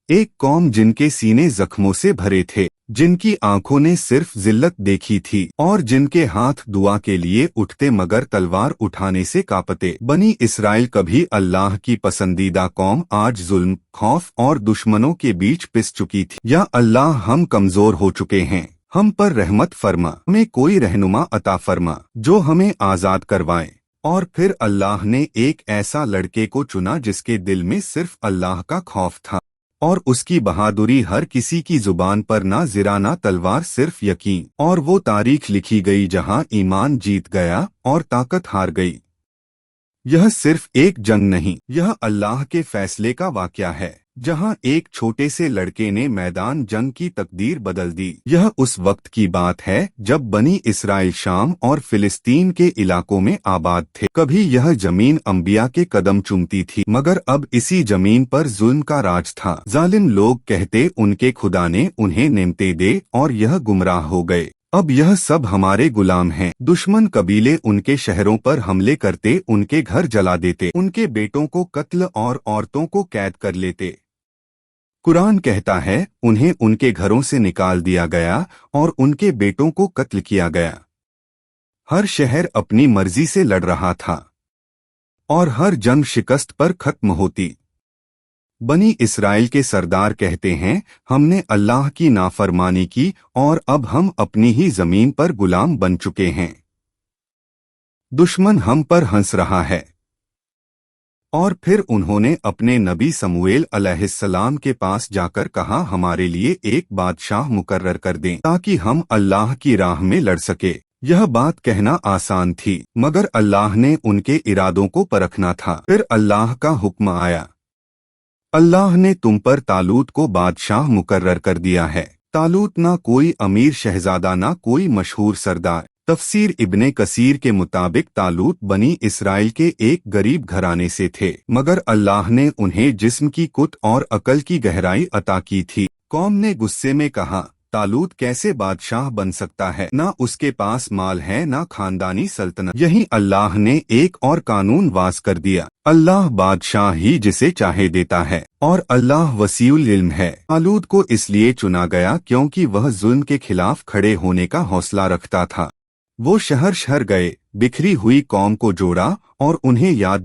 एक कौम जिनके सीने जख्मों से भरे थे, जिनकी आंखों ने सिर्फ जिल्लत देखी थी और जिनके हाथ दुआ के लिए उठते मगर तलवार उठाने से कांपते। बनी इसराइल कभी अल्लाह की पसंदीदा कौम आज जुल्म, खौफ और दुश्मनों के बीच पिस चुकी थी। या अल्लाह, हम कमजोर हो चुके हैं, हम पर रहमत फरमा, हमें कोई रहनुमा अता फरमा जो हमें आजाद करवाए। और फिर अल्लाह ने एक ऐसा लड़के को चुना जिसके दिल में सिर्फ अल्लाह का खौफ था, और उसकी बहादुरी हर किसी की जुबान पर ना जिरा ना तलवार, सिर्फ यकीन। और वो तारीख लिखी गई जहां ईमान जीत गया और ताकत हार गई। यह सिर्फ एक जंग नहीं, यह अल्लाह के फैसले का वाक़या है, जहां एक छोटे से लड़के ने मैदान जंग की तकदीर बदल दी। यह उस वक्त की बात है जब बनी इसराइल शाम और फिलिस्तीन के इलाकों में आबाद थे। कभी यह जमीन अंबिया के कदम चूमती थी, मगर अब इसी जमीन पर जुल्म का राज था। जालिम लोग कहते उनके खुदा ने उन्हें नेमतें दे और यह गुमराह हो गए। अब यह सब हमारे गुलाम हैं। दुश्मन कबीले उनके शहरों पर हमले करते, उनके घर जला देते, उनके बेटों को कत्ल और औरतों को कैद कर लेते। कुरान कहता है उन्हें उनके घरों से निकाल दिया गया और उनके बेटों को कत्ल किया गया। हर शहर अपनी मर्जी से लड़ रहा था और हर जंग शिकस्त पर खत्म होती। बनी इसराइल के सरदार कहते हैं हमने अल्लाह की नाफरमानी की और अब हम अपनी ही जमीन पर गुलाम बन चुके हैं। दुश्मन हम पर हंस रहा है। और फिर उन्होंने अपने नबी समूएल अलैहिस्सलाम के पास जाकर कहा हमारे लिए एक बादशाह मुकर्रर कर दें ताकि हम अल्लाह की राह में लड़ सके। यह बात कहना आसान थी, मगर अल्लाह ने उनके इरादों को परखना था। फिर अल्लाह का हुक्म आया, अल्लाह ने तुम पर तालूत को बादशाह मुकर्रर कर दिया है। तालूत ना कोई अमीर शहजादा ना कोई मशहूर सरदार। तफसीर इब्ने कसीर के मुताबिक तालूत बनी इसराइल के एक गरीब घराने से थे, मगर अल्लाह ने उन्हें जिस्म की कुत और अकल की गहराई अता की थी। कौम ने गुस्से में कहा तालूत कैसे बादशाह बन सकता है, ना उसके पास माल है ना खानदानी सल्तनत। यही अल्लाह ने एक और कानून वास कर दिया, अल्लाह बादशाह ही जिसे चाहे देता है और अल्लाह वसीउल इल्म है। तालूत को इसलिए चुना गया क्योंकि वह जुल्म के खिलाफ खड़े होने का हौसला रखता था। वो शहर शहर गए, बिखरी हुई कौम को जोड़ा और उन्हें याद